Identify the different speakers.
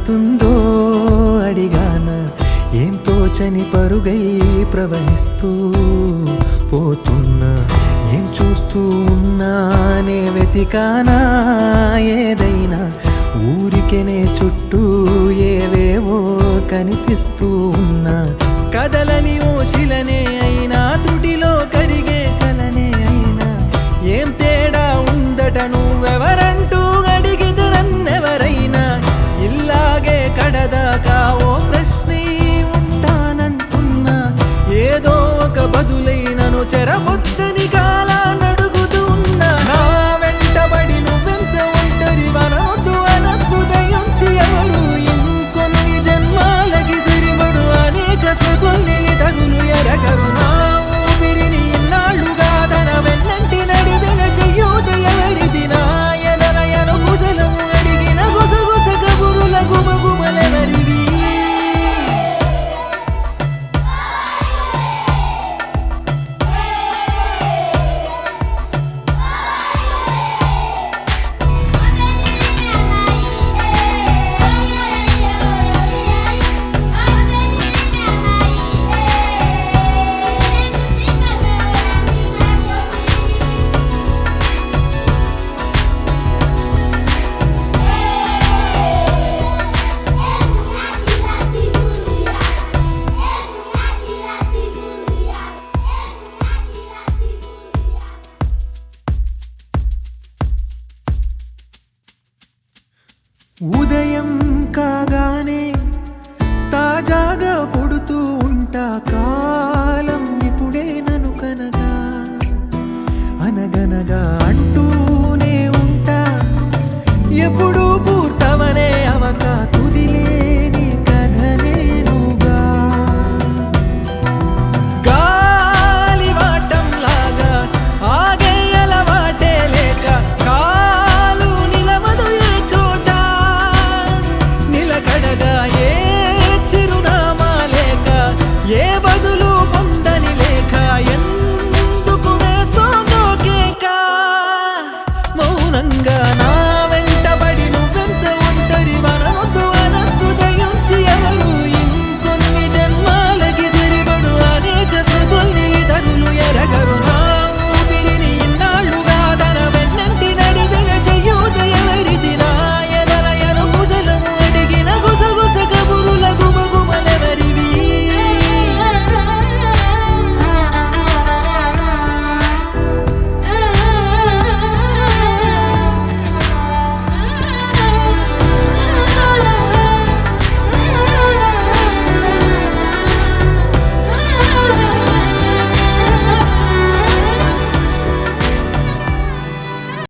Speaker 1: పడుతుందో అడిగాన ఏం తోచని పరుగై ప్రవహిస్తూ పోతున్నా ఏం చూస్తూ ఉన్నానే వెతికానా ఏదైనా ఊరికెనే చుట్టూ ఏవేవో కనిపిస్తూ ఉన్నా కదలని ఓశిలనే అయినా త్రుటిలో కరిగే కలనే అయినా ఏం తేడా ఉందట నువ్వెవరంటూ అడిగితే నన్నెవరైనా ఇల్లాగే కడదాకా ఓ ప్రశ్నే ఉంటానంటున్నా ఏదో ఒక బదులైనను చెరబొద్దని కాలా నడుగుతూ ఉన్నా నా వెంటబడి నువ్వెంత ఒంటరి వనవద్దు అనద్దు దయించి ఎవరు ఇంకొన్ని జన్మాలకి సరిపడు అనేక సృతుల్ని తగులు ఎరగరు నా ఊపిరిని ఇన్నాళ్ళుగా తన వెన్నంటి నడిపిన చెయ్యూత ఎవరిది నా ఎదనయను గుసలము అడిగిన గుసగుస కబురుల గుమగుమలెవరివి ఉదయం కాగానే తాజాగా